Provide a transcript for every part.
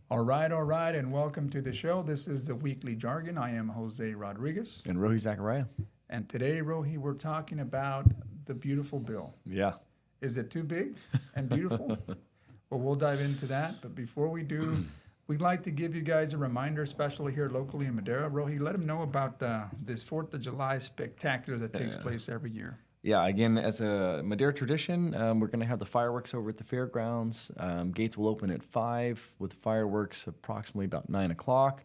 All right, and welcome to the show. This is the Weekly Jargon. I am Jose Rodriguez. And Rohi Zachariah. And today, Rohi, we're talking about the beautiful bill. Yeah. Is it too big and beautiful? Well, we'll dive into that. But before we do, we'd like to give you guys a reminder, especially here locally in Madera. Rohi, let them know about this 4th of July spectacular that takes place every year. Yeah, again, as a Madera tradition, we're going to have the fireworks over at the fairgrounds. Gates will open at 5 with fireworks approximately about 9 o'clock.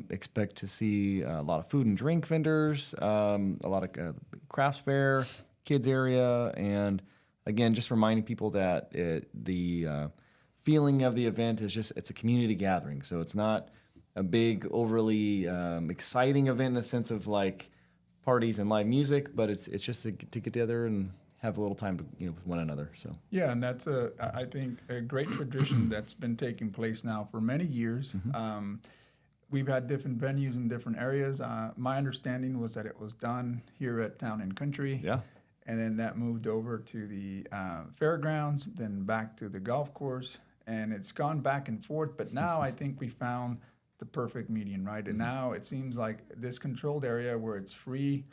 Expect to see a lot of food and drink vendors, a lot of crafts fair, kids area, and again, just reminding people that the feeling of the event is just, it's a community gathering. So it's not a big, overly exciting event in the sense of like parties and live music, but it's just to get together and have a little time to, with one another. So yeah, and that's I think a great tradition that's been taking place now for many years. Mm-hmm. We've had different venues in different areas. My understanding was that it was done here at Town and Country. Yeah. And then that moved over to the fairgrounds, then back to the golf course. And it's gone back and forth. But now I think we found the perfect median, right? And now it seems like this controlled area where it's free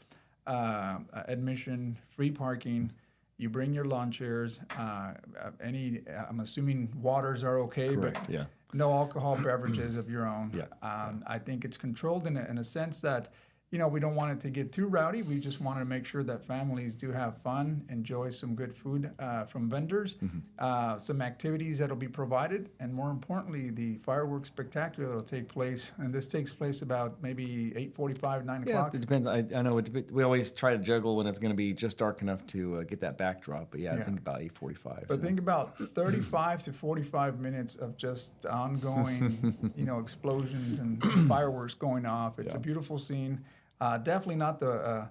admission, free parking. You bring your lawn chairs. I'm assuming waters are okay, Correct, but yeah. No alcohol beverages of your own. Yeah. I think it's controlled in a sense that, we don't want it to get too rowdy. We just want to make sure that families do have fun, enjoy some good food from vendors, some activities that'll be provided, and more importantly, the fireworks spectacular that'll take place. And this takes place about maybe 8:45, 9 o'clock. Yeah, it depends. I know we always try to juggle when it's going to be just dark enough to get that backdrop. But yeah, I think about 8:45. But think about 35 to 45 minutes of just ongoing, explosions and fireworks going off. It's a beautiful scene. Definitely not the.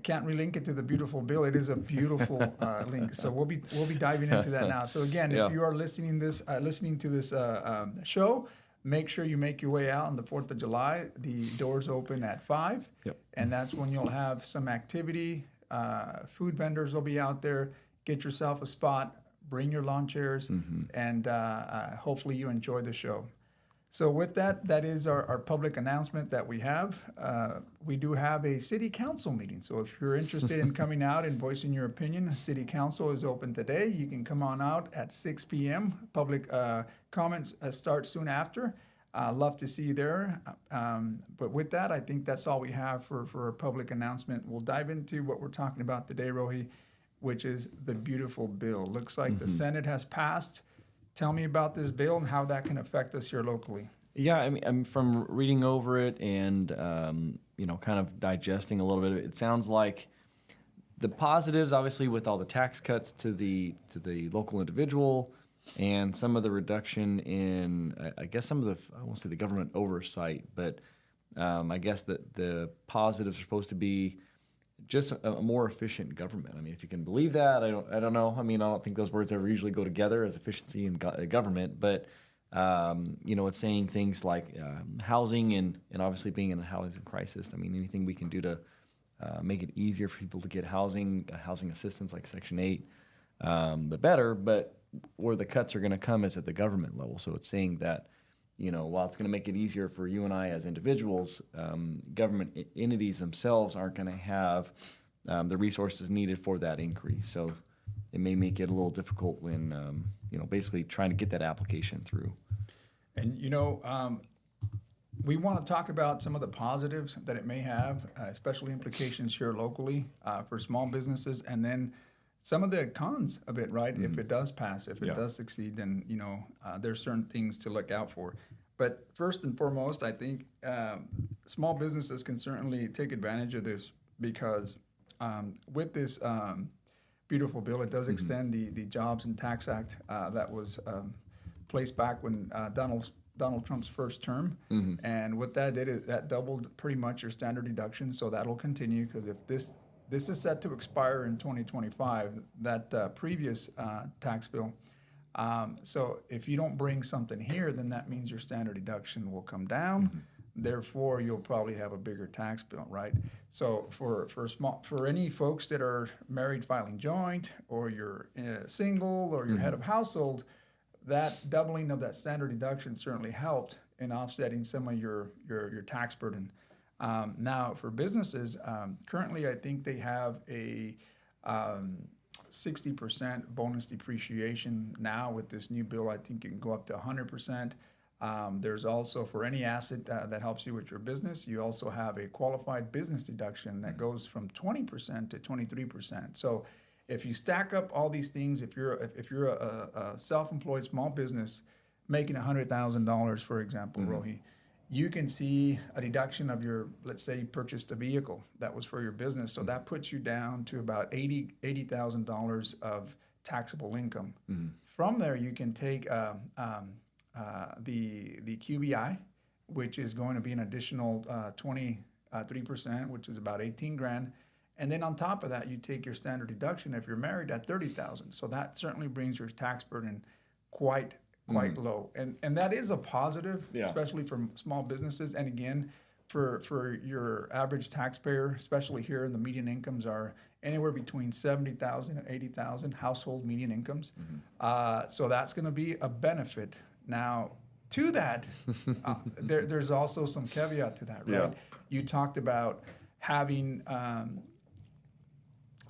Can't relink it to the beautiful bill. It is a beautiful link. So we'll be diving into that now. So again, if you are listening to this show, make sure you make your way out on the 4th of July. The doors open at 5, and that's when you'll have some activity. Food vendors will be out there. Get yourself a spot. Bring your lawn chairs, and hopefully you enjoy the show. So with that is our public announcement that we have. We do have a city council meeting. So if you're interested in coming out and voicing your opinion, city council is open today. You can come on out at 6 p.m. Public comments start soon after. Love to see you there. But with that, I think that's all we have for a public announcement. We'll dive into what we're talking about today, Rohi, which is the beautiful bill. Looks like the Senate has passed. Tell me about this bill and how that can affect us here locally. Yeah, I mean, I'm from reading over it and kind of digesting a little bit of it. It sounds like the positives, obviously, with all the tax cuts to the local individual, and some of the reduction in, I guess, some of the, I won't say the government oversight, but I guess that the positives are supposed to be just a more efficient government. I mean, if you can believe that, I don't know. I mean, I don't think those words ever usually go together as efficiency and government, but it's saying things like housing and obviously being in a housing crisis. I mean, anything we can do to make it easier for people to get housing assistance like Section 8, the better. But where the cuts are going to come is at the government level. So it's saying that, while it's going to make it easier for you and I as individuals, government entities themselves aren't going to have the resources needed for that increase. So it may make it a little difficult when, basically trying to get that application through. And, we want to talk about some of the positives that it may have, especially implications here locally for small businesses, and then some of the cons of it, right? If it does pass, if it does succeed, then, there's certain things to look out for. But first and foremost, I think small businesses can certainly take advantage of this because with this beautiful bill, it does extend the Jobs and Tax Act that was placed back when Donald Trump's first term. And what that did is that doubled pretty much your standard deduction. So that'll continue because if this is set to expire in 2025, that previous tax bill. So if you don't bring something here, then that means your standard deduction will come down. Therefore, you'll probably have a bigger tax bill, right? So for any folks that are married filing joint, or you're single, or you're head of household, that doubling of that standard deduction certainly helped in offsetting some of your tax burden. Now, for businesses, currently I think they have a 60% bonus depreciation. Now with this new bill, I think you can go up to 100%. There's also, for any asset that helps you with your business, you also have a qualified business deduction that goes from 20% to 23%. So if you stack up all these things, if you're a self-employed small business making $100,000, for example, Rohi, you can see a deduction of your, let's say you purchased a vehicle that was for your business. So that puts you down to about $80,000 of taxable income. From there, you can take the QBI, which is going to be an additional 23%, which is about 18 grand. And then on top of that, you take your standard deduction if you're married at 30,000. So that certainly brings your tax burden quite low. And that is a positive, especially for small businesses. And again, for your average taxpayer, especially here, the median incomes are anywhere between 70,000 and 80,000 household median incomes. So that's going to be a benefit. Now, to that, there's also some caveat to that, right? You talked about having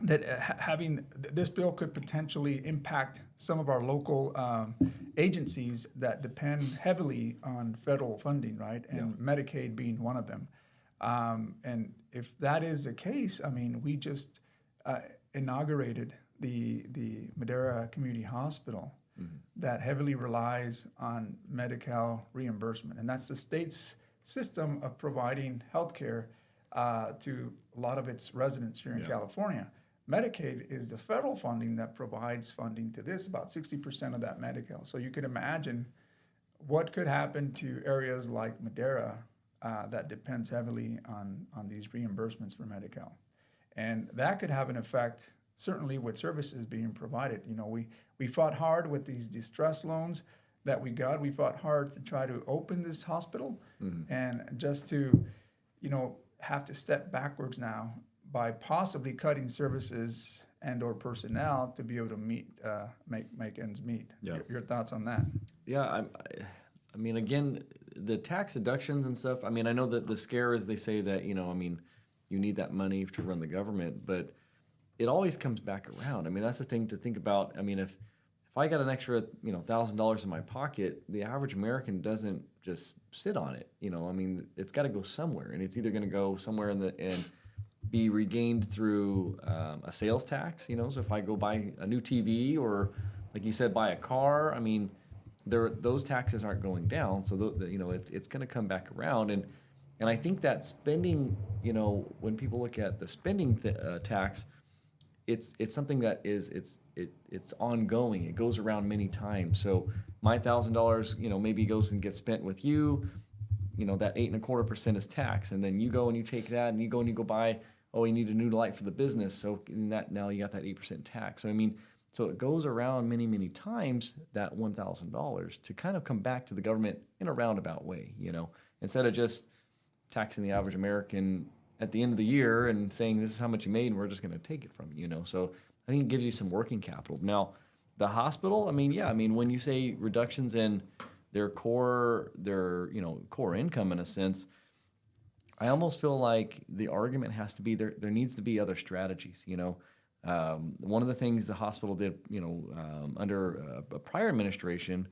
this bill could potentially impact some of our local agencies that depend heavily on federal funding, right? And Medicaid being one of them. And if that is the case, I mean, we just inaugurated the Madera Community Hospital that heavily relies on Medi-Cal reimbursement. And that's the state's system of providing health care to a lot of its residents here in California. Medicaid is the federal funding that provides funding to this, about 60% of that Medi-Cal. So you could imagine what could happen to areas like Madera that depends heavily on these reimbursements for Medi-Cal. And that could have an effect, certainly with services being provided. You know, we fought hard with these distress loans that we got. We fought hard to try to open this hospital, and just to, you know, have to step backwards now by possibly cutting services and or personnel to be able to make ends meet. Your thoughts on that? Yeah, I mean, again, the tax deductions and stuff, I mean, I know that the scare is they say that, you know, I mean, you need that money to run the government, but it always comes back around. I mean, that's the thing to think about. I mean, if I got an extra, you know, $1,000 in my pocket, the average American doesn't just sit on it. You know, I mean, it's got to go somewhere, and it's either going to go somewhere and be regained through a sales tax. You know, so if I go buy a new TV or, like you said, buy a car, I mean, those taxes aren't going down. So you know, it's going to come back around, and I think that spending, you know, when people look at the spending tax, it's something that is it's ongoing. It goes around many times. So my $1,000, you know, maybe goes and gets spent with you. You know, that 8.25% is tax, and then you go and you take that and you go buy. Oh, you need a new light for the business. So in that, now you got that 8% tax. So I mean, so it goes around many times, that $1,000, to kind of come back to the government in a roundabout way. You know, instead of just taxing the average American at the end of the year and saying this is how much you made and we're just going to take it from you. You know, so I think it gives you some working capital. Now, the hospital, I mean, yeah, I mean, when you say reductions in their core income, in a sense, I almost feel like the argument has to be there needs to be other strategies. You know, one of the things the hospital did, you know, under a prior administration,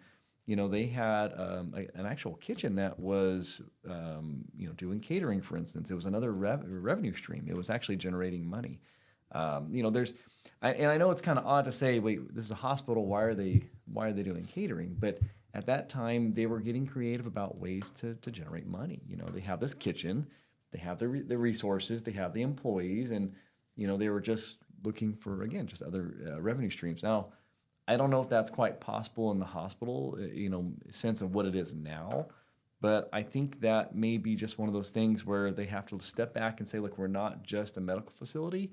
you know, they had an actual kitchen that was, you know, doing catering, for instance. It was another revenue stream. It was actually generating money. You know, and I know it's kind of odd to say, wait, this is a hospital. Why are they doing catering? But at that time, they were getting creative about ways to generate money. You know, they have this kitchen, they have the resources, they have the employees, and, you know, they were just looking for, again, just other revenue streams. Now, I don't know if that's quite possible in the hospital, you know, sense of what it is now, but I think that may be just one of those things where they have to step back and say, look, we're not just a medical facility,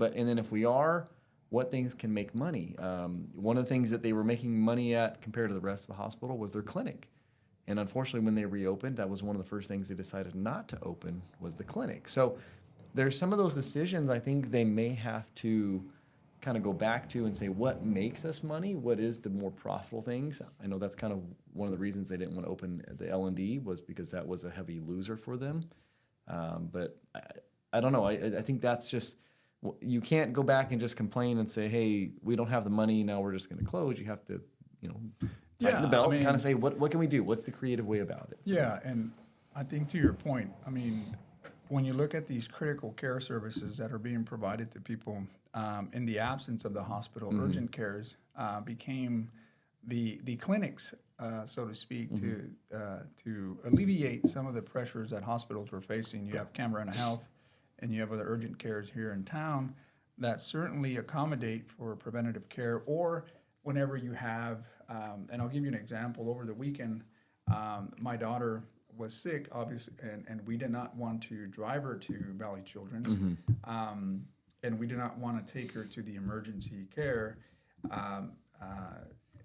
and then if we are, what things can make money? One of the things that they were making money at compared to the rest of the hospital was their clinic. And unfortunately, when they reopened, that was one of the first things they decided not to open, was the clinic. So there's some of those decisions I think they may have to kind of go back to and say, what makes us money? What is the more profitable things? I know that's kind of one of the reasons they didn't want to open the L&D was because that was a heavy loser for them. But I don't know. I think that's just, you can't go back and just complain and say, hey, we don't have the money, now we're just going to close. You have to, tighten the belt and kind of say, what can we do? What's the creative way about it? Yeah, and I think to your point, when you look at these critical care services that are being provided to people in the absence of the hospital, urgent cares became the clinics, so to speak, to alleviate some of the pressures that hospitals were facing. You have Camarena Health, and you have other urgent cares here in town that certainly accommodate for preventative care, or whenever you have, and I'll give you an example. Over the weekend, my daughter was sick, obviously, and we did not want to drive her to Valley Children's, and we did not want to take her to the emergency care.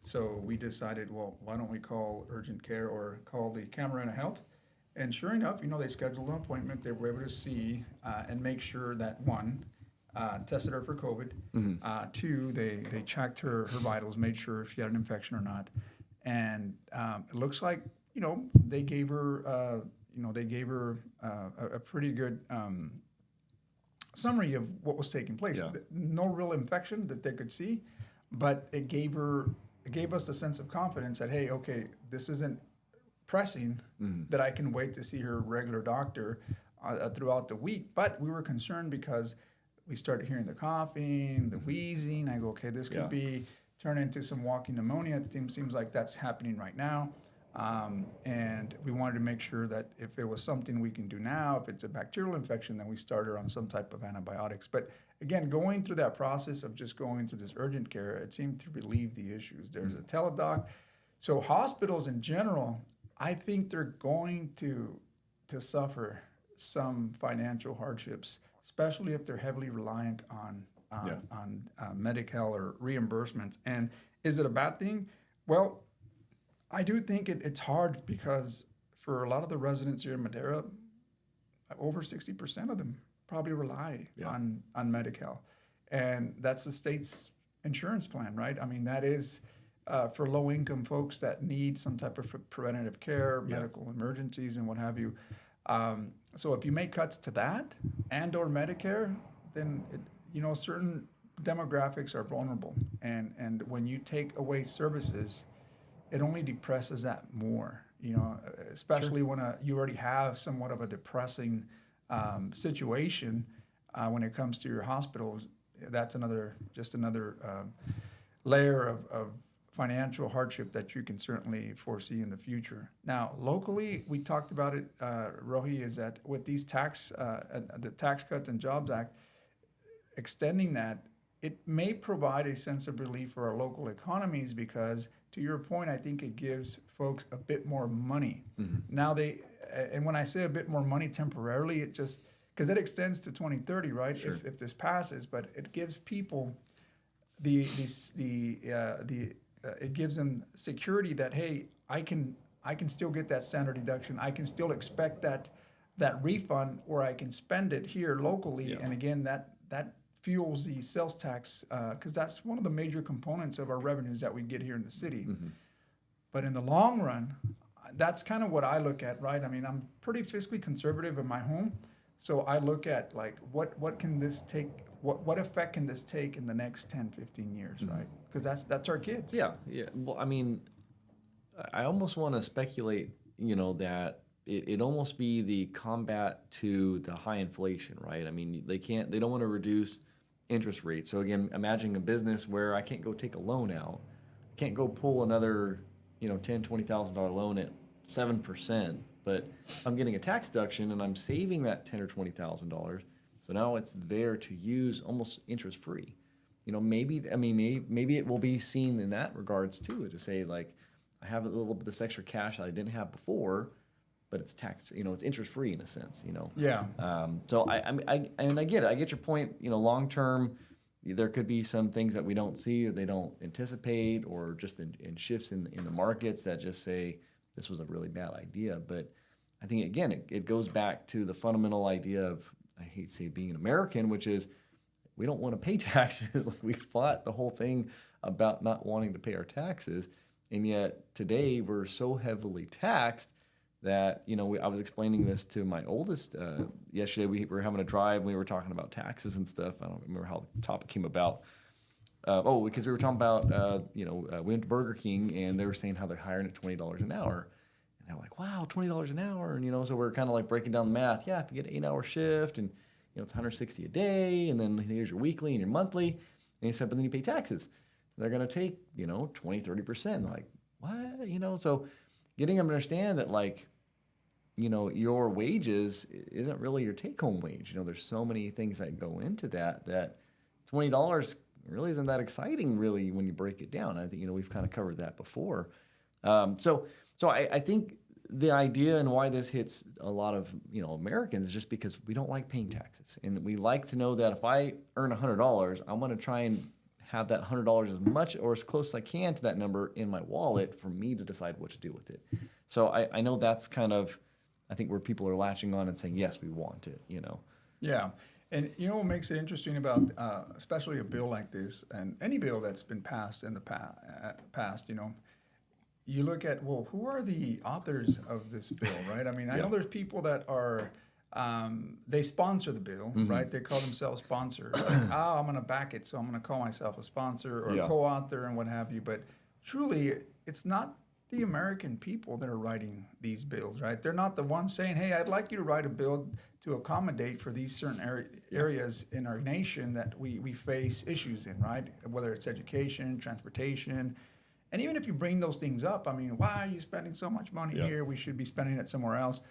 So we decided, well, why don't we call urgent care or call the Camarena Health? And sure enough, they scheduled an appointment. They were able to see and make sure that, one, tested her for COVID. Two, they checked her vitals, made sure if she had an infection or not. And it looks like, they gave her, a pretty good summary of what was taking place. Yeah. No real infection that they could see, but it gave us the sense of confidence that, hey, okay, this isn't pressing, that I can wait to see her regular doctor throughout the week. But we were concerned because we started hearing the coughing, the wheezing. I go, okay, this could be turn into some walking pneumonia. It seems like that's happening right now. And we wanted to make sure that if it was something we can do now, if it's a bacterial infection, then we start her on some type of antibiotics. But again, going through that process of just going through this urgent care, it seemed to relieve the issues. There's a teledoc. So hospitals in general, I think they're going to suffer some financial hardships, especially if they're heavily reliant on Medi-Cal or reimbursements. And is it a bad thing? Well, I do think it's hard because for a lot of the residents here in Madera, over 60% of them probably rely on Medi-Cal. And that's the state's insurance plan, right? That is for low-income folks that need some type of preventative care, medical emergencies, and what have you. So if you make cuts to that and or Medicare, then certain demographics are vulnerable. And when you take away services, it only depresses that more, especially when you already have somewhat of a depressing situation when it comes to your hospitals. That's another layer of financial hardship that you can certainly foresee in the future. Now, locally, we talked about it, Rohi, is that with these the Tax Cuts and Jobs Act, extending that, it may provide a sense of relief for our local economies because, to your point, I think it gives folks a bit more money. Now and when I say a bit more money temporarily, it just, because it extends to 2030, right? Sure. If this passes, but it gives people it gives them security that, hey, I can still get that standard deduction. I can still expect that refund, or I can spend it here locally. And again, that fuels the sales tax, because that's one of the major components of our revenues that we get here in the city. But in the long run, that's kind of what I look at, right? I'm pretty fiscally conservative in my home, so I look at like what can this take, what effect can this take in the next 10, 15 years, right? Because that's our kids. Yeah. Well, I almost want to speculate, that it almost be the combat to the high inflation, right? They don't want to reduce interest rates. So again, imagine a business where I can't go take a loan out, can't go pull another, $10,000, $20,000 loan at 7%, but I'm getting a tax deduction and I'm saving that $10,000 or $20,000. So now it's there to use almost interest free. Maybe it will be seen in that regards too, to say like, I have a little bit of this extra cash that I didn't have before, but it's taxed, it's interest free in a sense, Yeah. So I get it. I get your point. Long term, there could be some things that we don't see or they don't anticipate, or just in shifts in the markets that just say this was a really bad idea. But I think again, it goes back to the fundamental idea of, I hate to say being an American, which is we don't want to pay taxes. Like we fought the whole thing about not wanting to pay our taxes. And yet today we're so heavily taxed that, I was explaining this to my oldest yesterday. We were having a drive and we were talking about taxes and stuff. I don't remember how the topic came about. Because we were talking about, we went to Burger King and they were saying how they're hiring at $20 an hour. And they're like, wow, $20 an hour. And, so we're kind of like breaking down the math. Yeah, if you get an 8-hour shift and, it's $160 a day. And then here's your weekly and your monthly. And he said, but then you pay taxes. They're going to take, 20, 30%. Like, what? So getting them to understand that, like, your wages isn't really your take-home wage. There's so many things that go into that $20 really isn't that exciting, really, when you break it down. I think, we've kind of covered that before. So I think the idea and why this hits a lot of, Americans is just because we don't like paying taxes. And we like to know that if I earn $100, I'm going to try and have that $100 as much or as close as I can to that number in my wallet for me to decide what to do with it. So I know that's kind of, I think, where people are latching on and saying, yes, we want it, Yeah. And what makes it interesting about especially a bill like this and any bill that's been passed in the past, you look at, well, who are the authors of this bill, right? I mean, I know there's people that are, they sponsor the bill, right? They call themselves sponsors. Like, I'm going to back it, so I'm going to call myself a sponsor or a co-author and what have you. But truly, it's not the American people that are writing these bills, right? They're not the ones saying, hey, I'd like you to write a bill to accommodate for these certain areas in our nation that we face issues in, right? Whether it's education, transportation. And even if you bring those things up, I mean, why are you spending so much money here? We should be spending it somewhere else.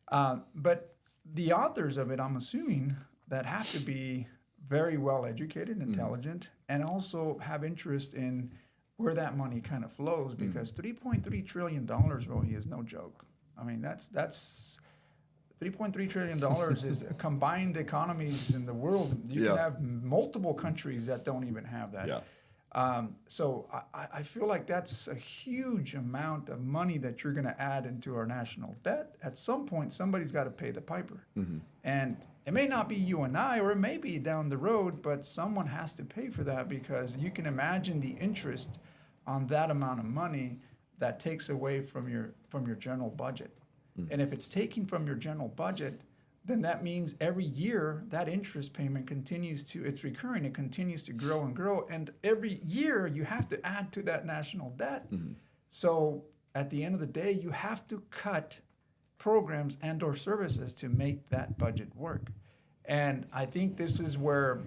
But the authors of it, I'm assuming, that have to be very well educated, intelligent, and also have interest in where that money kind of flows, because $3.3 trillion, Rohi, is no joke. I mean, that's $3.3 trillion is combined economies in the world. You can have multiple countries that don't even have that. So I feel like that's a huge amount of money that you're going to add into our national debt. At some point, somebody's got to pay the piper. And it may not be you and I, or it may be down the road, but someone has to pay for that, because you can imagine the interest on that amount of money that takes away from your general budget. And if it's taking from your general budget, then that means every year that interest payment it's recurring, it continues to grow and grow. And every year you have to add to that national debt. So at the end of the day, you have to cut programs and or services to make that budget work. And I think this is where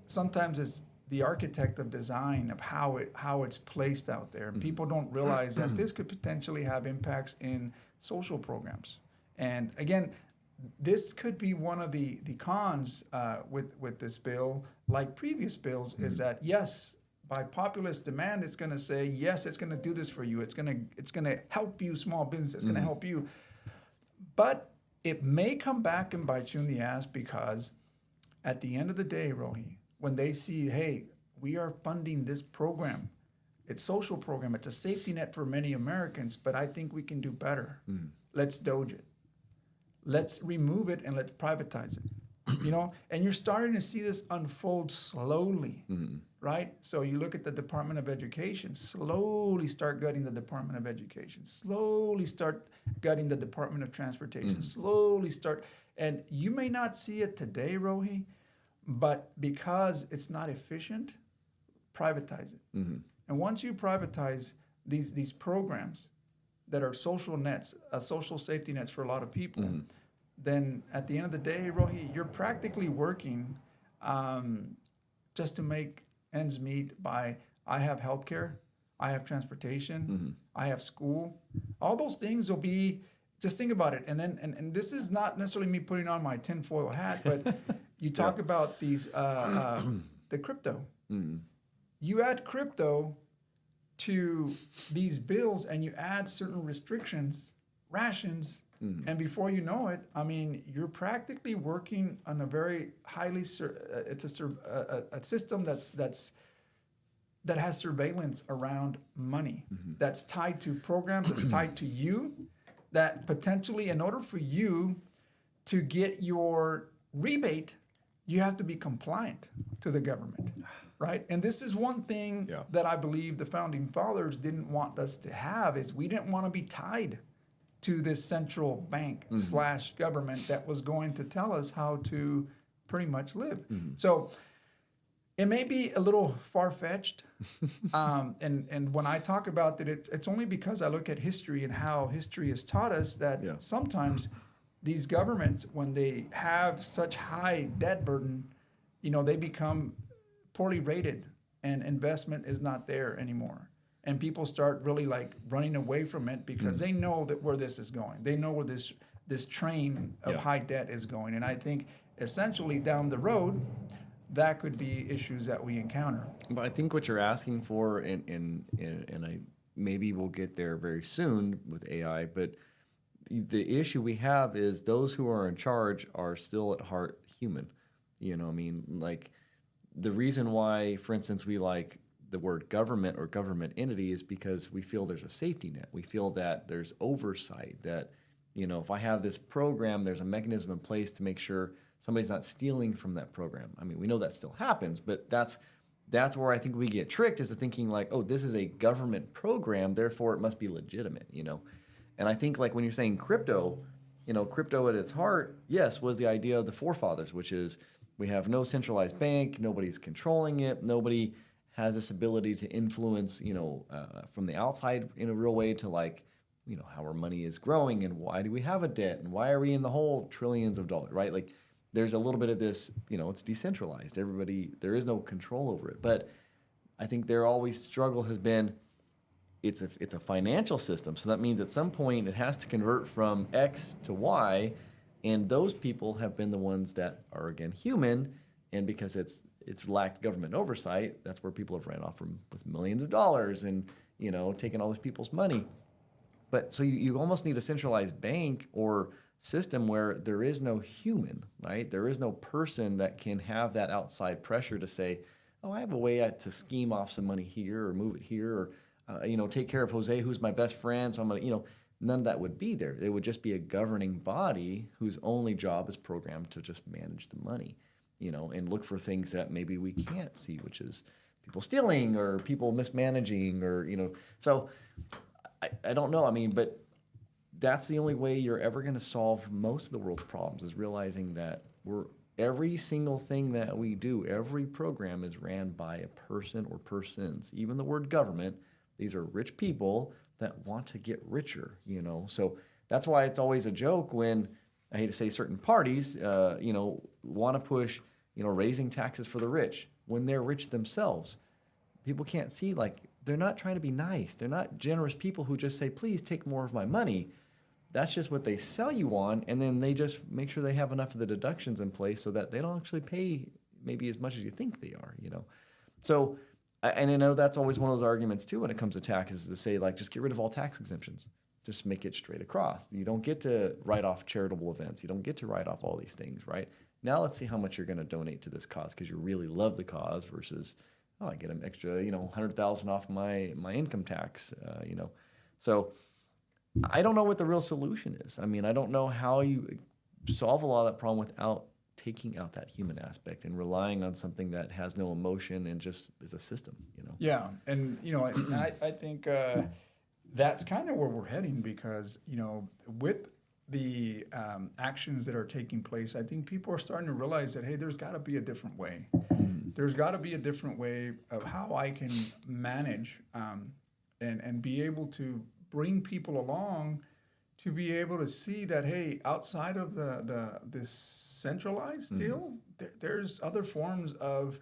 sometimes it's the architect of design of how it's placed out there. People don't realize that this could potentially have impacts in social programs. And again, this could be one of the cons with this bill, like previous bills, is that yes, by populist demand, it's going to say yes, it's going to do this for you. It's going to help you, small business. It's going to help you, but it may come back and bite you in the ass, because at the end of the day, Rohi, when they see, hey, we are funding this program, it's a social program, it's a safety net for many Americans, but I think we can do better. Let's doge it. Let's remove it and let's privatize it. And you're starting to see this unfold slowly, right? So you look at the Department of Education, slowly start gutting the Department of Education, slowly start gutting the Department of Transportation, slowly start, and you may not see it today, Rohi, but because it's not efficient, privatize it. And once you privatize these programs that are social nets, social safety nets for a lot of people, then at the end of the day, Rohi, you're practically working just to make ends meet by, I have healthcare, I have transportation, I have school. All those things will be, just think about it. And then, and this is not necessarily me putting on my tinfoil hat, but you talk about these, the crypto. You add crypto to these bills and you add certain restrictions, rations, and before you know it, I mean, you're practically working on a very highly, it's a system that has surveillance around money, that's tied to programs, that's tied to you, that potentially, in order for you to get your rebate, you have to be compliant to the government, right? And this is one thing Yeah. that I believe the founding fathers didn't want us to have, is we didn't want to be tied to this central bank / government that was going to tell us how to pretty much live. So it may be a little far-fetched, and when I talk about that, it's only because I look at history and how history has taught us that Yeah. sometimes these governments, when they have such high debt burden, they become poorly rated, and investment is not there anymore. And people start really like running away from it because they know that where this is going. They know where this train of Yeah. high debt is going. And I think essentially down the road, that could be issues that we encounter. But I think what you're asking for, and I maybe we'll get there very soon with AI, but the issue we have is those who are in charge are still at heart human. I mean, like the reason why, for instance, we like the word government or government entity is because we feel there's a safety net. We feel that there's oversight, that, if I have this program, there's a mechanism in place to make sure somebody's not stealing from that program. I mean, we know that still happens, but that's where I think we get tricked, is the thinking like, oh, this is a government program, therefore it must be legitimate, And I think like when you're saying crypto, crypto at its heart, yes, was the idea of the forefathers, which is we have no centralized bank, nobody's controlling it, nobody has this ability to influence, from the outside in a real way to like, how our money is growing and why do we have a debt and why are we in the hole trillions of dollars, right? Like there's a little bit of this, it's decentralized. There is no control over it. But I think their always struggle has been, it's a financial system. So that means at some point it has to convert from X to Y. And those people have been the ones that are, again, human. And because it's lacked government oversight, that's where people have ran off with millions of dollars and, taken all these people's money. But so you almost need a centralized bank or system where there is no human, right? There is no person that can have that outside pressure to say, oh, I have a way to scheme off some money here or move it here or, take care of Jose, who's my best friend. So I'm going to, none of that would be there. It would just be a governing body whose only job is programmed to just manage the money, and look for things that maybe we can't see, which is people stealing or people mismanaging or, so I don't know. I mean, but that's the only way you're ever going to solve most of the world's problems, is realizing that every single thing that we do, every program is ran by a person or persons. Even the word government, these are rich people that want to get richer, So that's why it's always a joke when, I hate to say, certain parties, want to push, raising taxes for the rich when they're rich themselves. People can't see, like, they're not trying to be nice. They're not generous people who just say, please take more of my money. That's just what they sell you on, and then they just make sure they have enough of the deductions in place so that they don't actually pay maybe as much as you think they are, So, and I know that's always one of those arguments too when it comes to taxes, is to say, like, just get rid of all tax exemptions. Just make it straight across. You don't get to write off charitable events. You don't get to write off all these things, right? Now let's see how much you're going to donate to this cause because you really love the cause versus, oh, I get an extra, $100,000 off my income tax, So I don't know what the real solution is. I mean, I don't know how you solve a lot of that problem without taking out that human aspect and relying on something that has no emotion and just is a system, Yeah, and I think that's kind of where we're heading because with the actions that are taking place, I think people are starting to realize that, hey, there's got to be a different way. There's got to be a different way of how I can manage and be able to bring people along to be able to see that, hey, outside of this centralized deal, there's other forms of,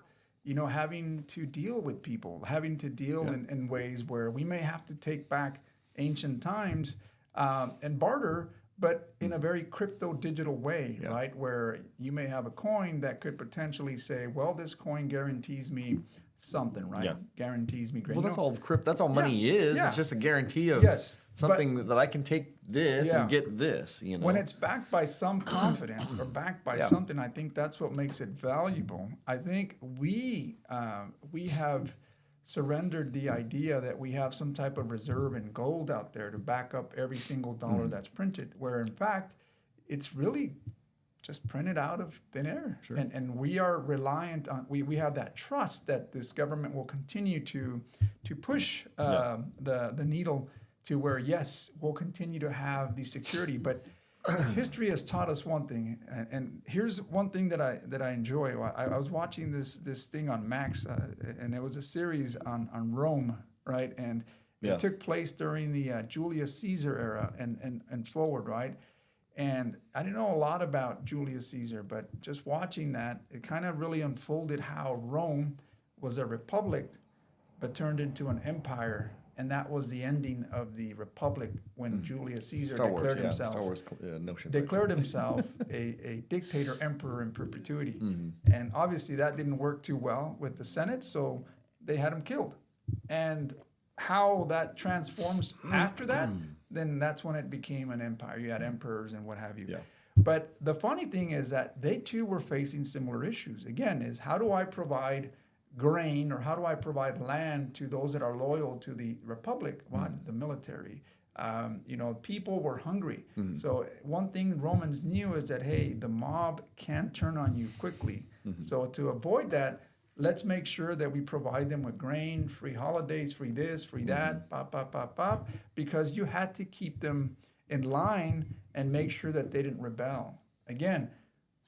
having to deal with people, having to deal in ways where we may have to take back ancient times and barter, but in a very crypto digital way, right? Where you may have a coin that could potentially say, well, this coin guarantees me something, right? Yeah. Guarantees me great. Well, that's all money is. Yeah. It's just a guarantee of something that I can take this and get this, When it's backed by some confidence or backed by something, I think that's what makes it valuable. I think we have surrendered the idea that we have some type of reserve in gold out there to back up every single dollar that's printed, where in fact, it's really just printed out of thin air. Sure. And we are reliant on, we have that trust that this government will continue to push the needle to where, yes, we'll continue to have the security. But history has taught us one thing, and here's one thing that I enjoy. I was watching this thing on Max, and it was a series on Rome, right? And it took place during the Julius Caesar era and forward, right? And I didn't know a lot about Julius Caesar, but just watching that, it kind of really unfolded how Rome was a republic, but turned into an empire. And that was the ending of the republic when Julius Caesar declared himself a dictator, emperor in perpetuity. And obviously that didn't work too well with the Senate, so they had him killed. And how that transforms after that, then that's when it became an empire. You had emperors and what have you. Yeah. But the funny thing is that they too were facing similar issues. Again, is how do I provide grain, or how do I provide land to those that are loyal to the republic? Well, the military. People were hungry. So one thing Romans knew is that, hey, the mob can turn on you quickly. So to avoid that, let's make sure that we provide them with grain, free holidays, free this, free that, because you had to keep them in line and make sure that they didn't rebel. Again,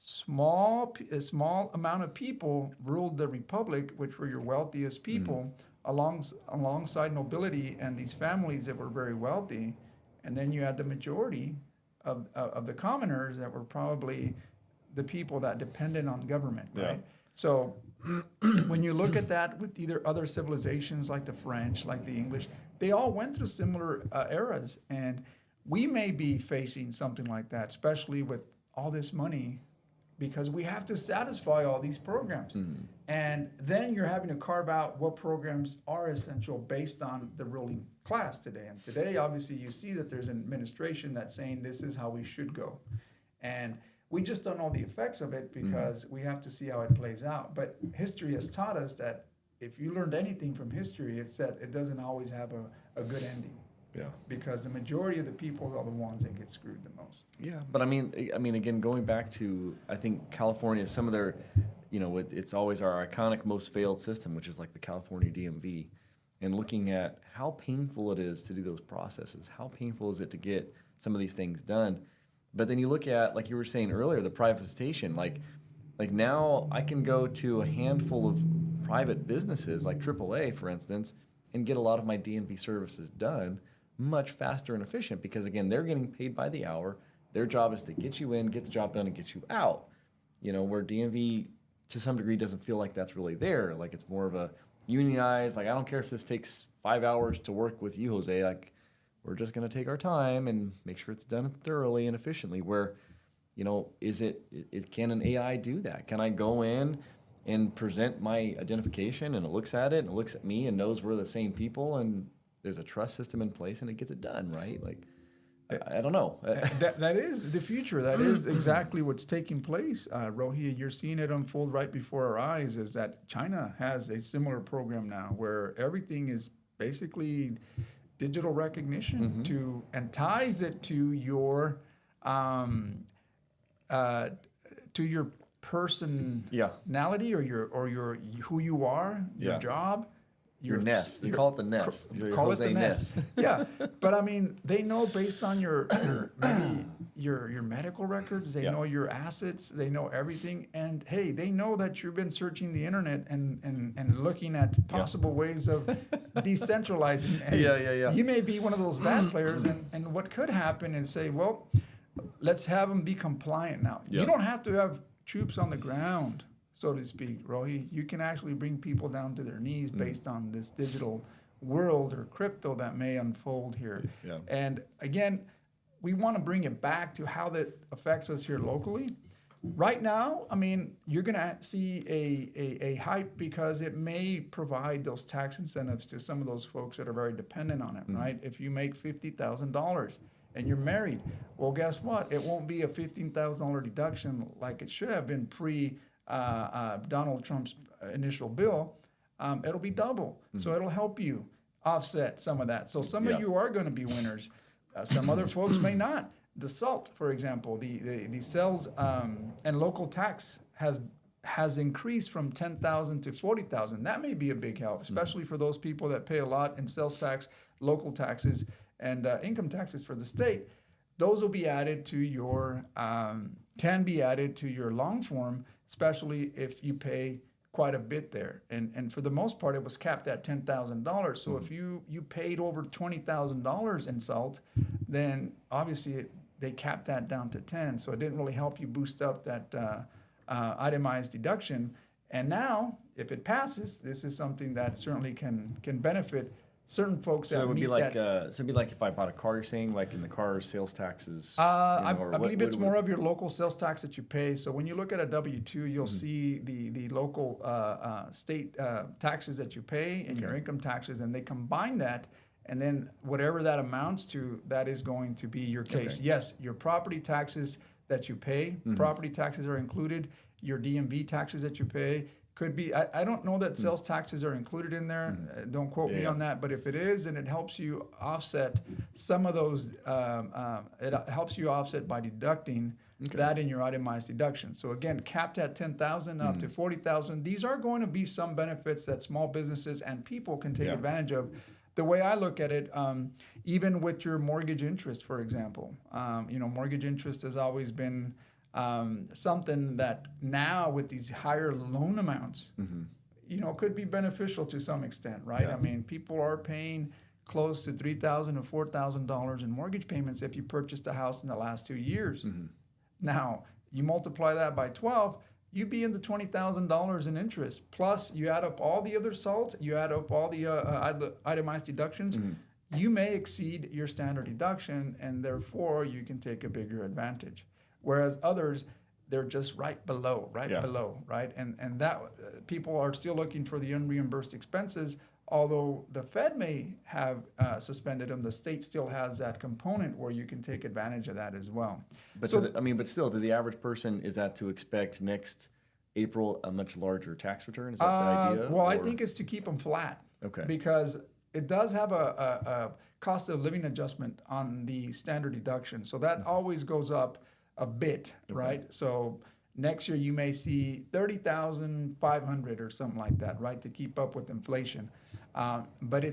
a small amount of people ruled the republic, which were your wealthiest people, alongside nobility and these families that were very wealthy. And then you had the majority of the commoners that were probably the people that depended on government, right? So when you look at that with either other civilizations like the French, like the English, they all went through similar eras. And we may be facing something like that, especially with all this money, because we have to satisfy all these programs. And then you're having to carve out what programs are essential based on the ruling class today. And today, obviously, you see that there's an administration that's saying this is how we should go. And we just don't know the effects of it because we have to see how it plays out. But history has taught us that if you learned anything from history, it's that it doesn't always have a good ending. Yeah. Because the majority of the people are the ones that get screwed the most. Yeah, but I mean, again, going back to, I think California, some of their, it's always our iconic most failed system, which is like the California DMV, and looking at how painful it is to do those processes. How painful is it to get some of these things done? But then you look at, like you were saying earlier, the privatization. Like now I can go to a handful of private businesses, like AAA, for instance, and get a lot of my DMV services done much faster and efficient because, again, they're getting paid by the hour. Their job is to get you in, get the job done, and get you out. Where DMV, to some degree, doesn't feel like that's really there. Like it's more of a unionized, like I don't care if this takes 5 hours to work with you, Jose. Like we're just going to take our time and make sure it's done thoroughly and efficiently. Where, can an AI do that? Can I go in and present my identification and it looks at it and it looks at me and knows we're the same people and there's a trust system in place and it gets it done, right? Like, I don't know. that is the future. That is exactly what's taking place. Rohi, you're seeing it unfold right before our eyes, is that China has a similar program now where everything is basically digital recognition and ties it to your personality or your who you are, your job. Your nest. They call it the nest. Call it the nest. Yeah. But I mean, they know based on your medical records, they know your assets, they know everything. And hey, they know that you've been searching the internet and looking at possible ways of decentralizing. And you may be one of those bad players. And what could happen is say, well, let's have them be compliant now. You don't have to have troops on the ground, so to speak, Rohi. You can actually bring people down to their knees based on this digital world or crypto that may unfold here. Yeah. And again, we want to bring it back to how that affects us here locally. Right now, I mean, you're going to see a hype because it may provide those tax incentives to some of those folks that are very dependent on it, right? If you make $50,000 and you're married, well, guess what? It won't be a $15,000 deduction like it should have been Donald Trump's initial bill. It'll be double. So it'll help you offset some of that. So some of you are going to be winners. Some other folks may not. The SALT, for example, the sales and local tax has increased from 10,000 to 40,000. That may be a big help, especially for those people that pay a lot in sales tax, local taxes, and income taxes for the state. Those will be added to your can be added to your long form, especially if you pay quite a bit there. And for the most part, it was capped at $10,000. So if you paid over $20,000 in SALT, then obviously they capped that down to 10. So it didn't really help you boost up that itemized deduction. And now, if it passes, this is something that certainly can benefit certain folks So that it would meet be like that. so it'd be like if I bought a car, you're saying, like in the car sales taxes. I or believe it's what more of your local sales tax that you pay. So when you look at a W-2, you'll Mm-hmm. see the local state taxes that you pay and your income taxes, and they combine that, and then whatever that amounts to, that is going to be your case. Okay. Yes, your property taxes that you pay, property taxes are included. Your DMV taxes that you pay could be. I don't know that sales taxes are included in there. Don't quote me Yeah. on that. But if it is, and it helps you offset some of those, it helps you offset by deducting that in your itemized deduction. So again, capped at 10,000 up to 40,000. These are going to be some benefits that small businesses and people can take Yeah. advantage of. The way I look at it, even with your mortgage interest, for example, mortgage interest has always been something that now with these higher loan amounts, could be beneficial to some extent, right? Yeah. I mean, people are paying close to $3,000 or $4,000 in mortgage payments if you purchased a house in the last 2 years. Now, you multiply that by 12, you'd be in the $20,000 in interest. Plus, you add up all the other SALT, you add up all the itemized deductions, you may exceed your standard deduction, and therefore you can take a bigger advantage. Whereas others, they're just right below, right? And that people are still looking for the unreimbursed expenses. Although the Fed may have suspended them, the state still has that component where you can take advantage of that as well. But So but still, to the average person, is that to expect next April a much larger tax return? Is that the idea? well, I or- think it's to keep them flat. Okay. Because it does have a cost of living adjustment on the standard deduction, so that always goes up a bit, right? So next year you may see 30,500 or something like that, right, to keep up with inflation. But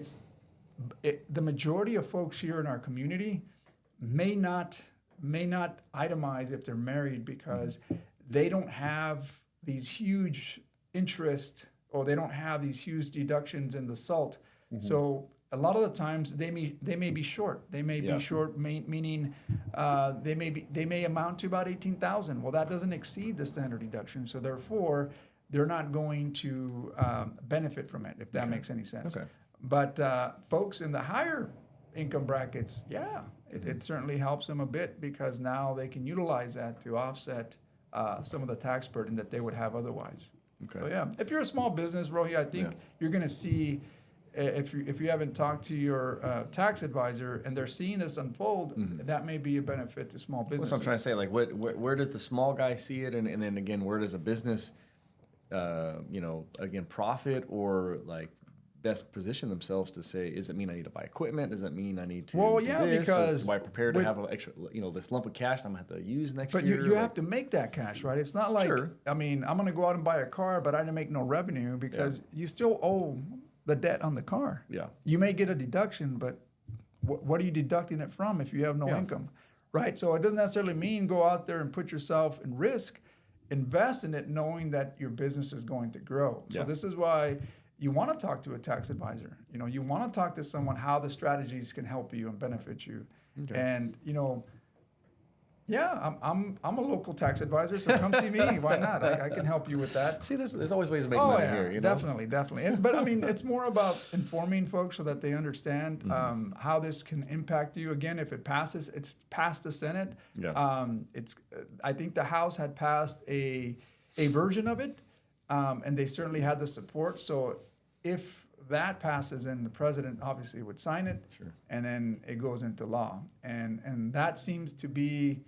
the majority of folks here in our community may not itemize if they're married because they don't have these huge interest or they don't have these huge deductions in the SALT. So a lot of the times they may be short. They may Yeah. be short, meaning they may amount to about 18,000. Well, that doesn't exceed the standard deduction, so therefore they're not going to benefit from it, if that makes any sense. Okay. But folks in the higher income brackets, it certainly helps them a bit because now they can utilize that to offset some of the tax burden that they would have otherwise. Okay. So yeah, if you're a small business, Rohi, I think Yeah. you're going to see, if you haven't talked to your tax advisor and they're seeing this unfold, that may be a benefit to small That's businesses. what I'm trying to say. Like, where does the small guy see it, and then again, where does a business, again, profit or like best position themselves to say, does it mean I need to buy equipment? Does it mean I need to Well, do yeah, this? because Am I prepared to with- have an extra, this lump of cash I'm going to have to use next But year? you have to make that cash, right? It's not like, Sure. I mean, I'm going to go out and buy a car, but I didn't make no revenue because you still owe the debt on the car. Yeah. You may get a deduction, but what are you deducting it from if you have no Yeah. income, right? So it doesn't necessarily mean go out there and put yourself in risk. Invest in it knowing that your business is going to grow. So Yeah. this is why you want to talk to a tax advisor. You want to talk to someone how the strategies can help you and benefit you. Okay. And I'm a local tax advisor, so come see me. Why not? I can help you with that. See, there's always ways to make money here. You know? Definitely. But I mean, it's more about informing folks so that they understand how this can impact you. Again, if it passes, it's passed the Senate. Yeah. I think the House had passed a version of it, and they certainly had the support. So if that passes, then the president obviously would sign it, Sure. and then it goes into law. And that seems to be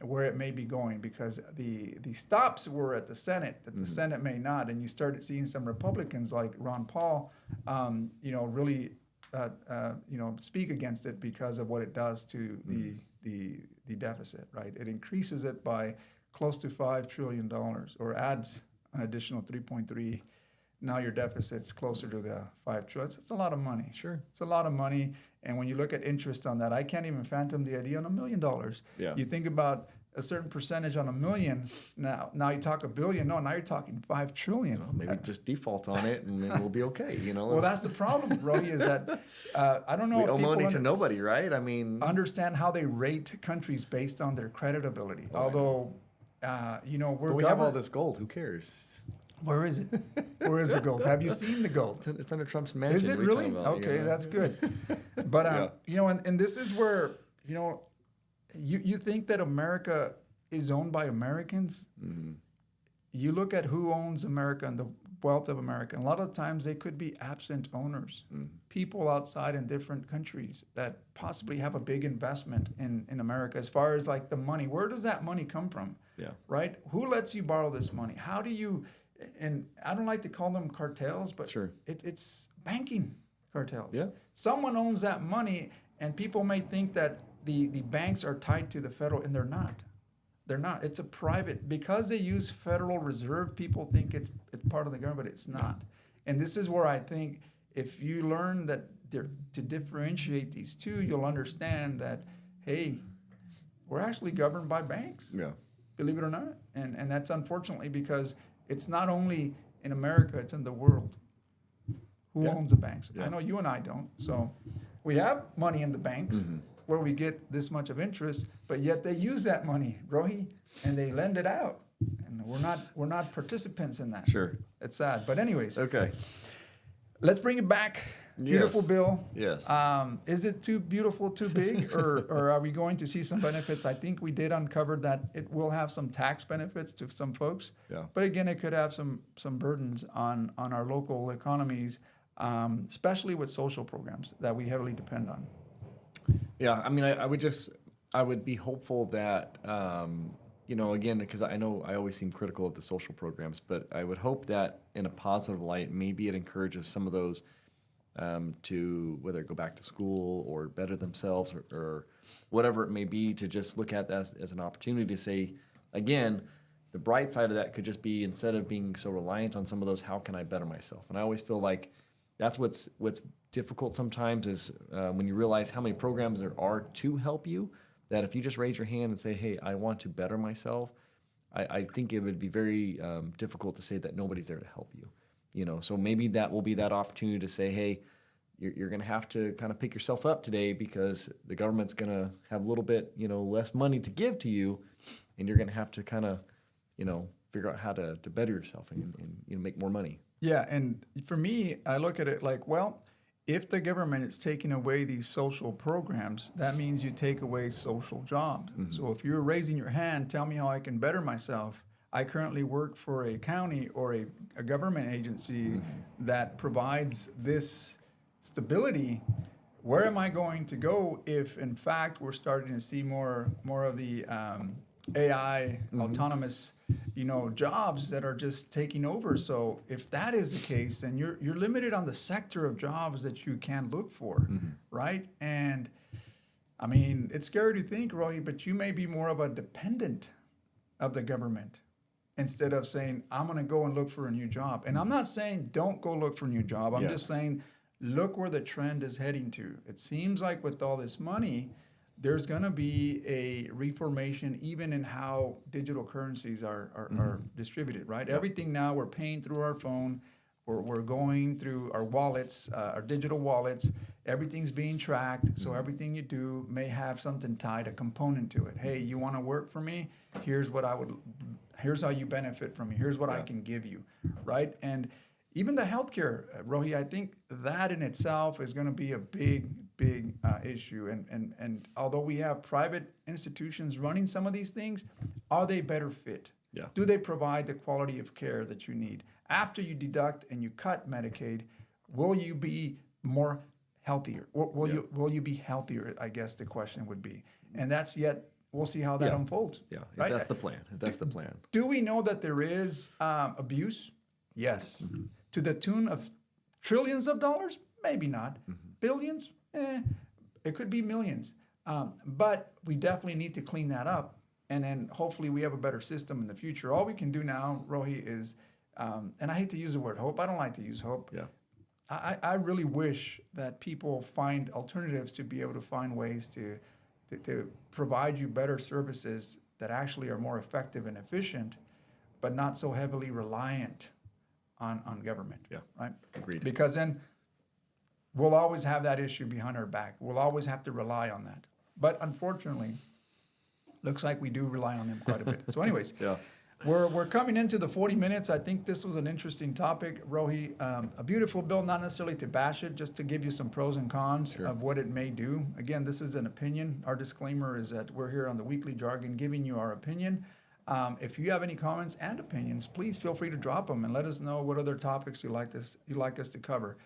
where it may be going, because the stops were at the Senate, that the Senate may not. And you started seeing some Republicans like Ron Paul, really speak against it because of what it does to the deficit, right? It increases it by close to $5 trillion or adds an additional 3.3. Now your deficit's closer to the 5 trillion. It's a lot of money. Sure. It's a lot of money. And when you look at interest on that, I can't even fathom the idea on $1 million. Yeah. You think about a certain percentage on $1 million. Now you talk $1 billion. No, now you're talking 5 trillion. Well, maybe just default on it and then we'll be okay. Well, that's the problem, Rohi, is that I don't know we if owe people money to nobody, right? I mean, understand how they rate countries based on their credit ability. Although, we're but we have all governed. this gold. Who cares? Where is it? Where is the gold? Have you seen the gold? It's under Trump's mansion. Is it What are you really? talking about, Okay, you know? that's good. But and this is where you think that America is owned by Americans. Mm-hmm. You look at who owns America and the wealth of America. And a lot of times they could be absent owners, people outside in different countries that possibly have a big investment in America. As far as like the money, where does that money come from? Yeah. Right? Who lets you borrow this money? How do you? And I don't like to call them cartels, but Sure. it's banking cartels. Yeah. Someone owns that money, and people may think that the banks are tied to the federal, and they're not. They're not. It's a private, because they use Federal Reserve, people think it's part of the government, but it's not. And this is where I think if you learn that to differentiate these two, you'll understand that, hey, we're actually governed by banks. Yeah. Believe it or not. And that's unfortunately because it's not only in America, it's in the world. Who owns the banks? Yeah. I know you and I don't. So we have money in the banks where we get this much of interest, but yet they use that money, Rohi, and they lend it out. And we're not participants in that. Sure. It's sad. But anyways, Okay. let's bring it back. Beautiful Yes. bill. Yes. Is it too beautiful, too big, or are we going to see some benefits? I think we did uncover that it will have some tax benefits to some folks. Yeah. But again, it could have some burdens on our local economies, especially with social programs that we heavily depend on. Yeah, I mean, I would be hopeful that, again, because I know I always seem critical of the social programs, but I would hope that in a positive light, maybe it encourages some of those to whether go back to school or better themselves or whatever it may be, to just look at that as an opportunity to say, again, the bright side of that could just be, instead of being so reliant on some of those, how can I better myself? And I always feel like that's what's difficult sometimes is when you realize how many programs there are to help you, that if you just raise your hand and say, hey, I want to better myself, I think it would be very difficult to say that nobody's there to help you. So maybe that will be that opportunity to say, hey, you're going to have to kind of pick yourself up today because the government's going to have a little bit, less money to give to you, and you're going to have to kind of, figure out how to better yourself and make more money. Yeah, and for me, I look at it like, well, if the government is taking away these social programs, that means you take away social jobs. Mm-hmm. So if you're raising your hand, tell me how I can better myself. I currently work for a county or a government agency that provides this stability. Where am I going to go if, in fact, we're starting to see more of the AI, autonomous, jobs that are just taking over? So if that is the case, then you're limited on the sector of jobs that you can look for, right? And I mean, it's scary to think, Roy, but you may be more of a dependent of the government instead of saying, I'm going to go and look for a new job. And I'm not saying don't go look for a new job. I'm just saying, look where the trend is heading to. It seems like with all this money, there's going to be a reformation even in how digital currencies are distributed, right? Everything now we're paying through our phone. We're going through our wallets, our digital wallets. Everything's being tracked. So everything you do may have something tied, a component to it. Hey, you want to work for me? Here's how you benefit from me. Here's what I can give you, right? And even the healthcare, Rohi, I think that in itself is going to be a big issue. And although we have private institutions running some of these things, are they better fit? Yeah. Do they provide the quality of care that you need? After you deduct and you cut Medicaid, will you be more healthier? Will you be healthier? I guess the question would be. And we'll see how that unfolds. Yeah, right? If that's the plan. Do we know that there is abuse? Yes. To the tune of trillions of dollars? Maybe not. billions? It could be millions. But we definitely need to clean that up. And then hopefully we have a better system in the future. All we can do now, Rohi, is, and I hate to use the word hope. I don't like to use hope. Yeah. I really wish that people find alternatives to be able to find ways to provide you better services that actually are more effective and efficient, but not so heavily reliant on government. Yeah. Right? Agreed. Because then we'll always have that issue behind our back. We'll always have to rely on that. But unfortunately, looks like we do rely on them quite a bit. So anyways, Yeah. we're coming into the 40 minutes. I think this was an interesting topic, Rohi. A beautiful bill, not necessarily to bash it, just to give you some pros and cons of what it may do. Again, this is an opinion. Our disclaimer is that we're here on the Weekly Jargon giving you our opinion. If you have any comments and opinions, please feel free to drop them and let us know what other topics you'd like us to cover.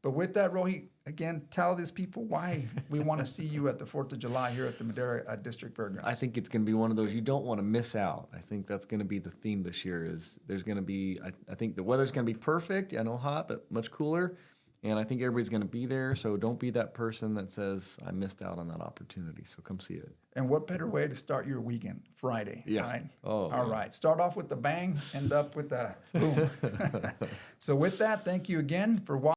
But with that, Rohi, again, tell these people why we want to see you at the 4th of July here at the Madera District Fairgrounds. I think it's going to be one of those you don't want to miss out. I think that's going to be the theme this year. Is there's going to be, I think the weather's going to be perfect. I know hot, but much cooler. And I think everybody's going to be there. So don't be that person that says, I missed out on that opportunity. So come see it. And what better way to start your weekend? Friday. Yeah. Right? Oh, all right. Start off with the bang, end up with the boom. So with that, thank you again for watching.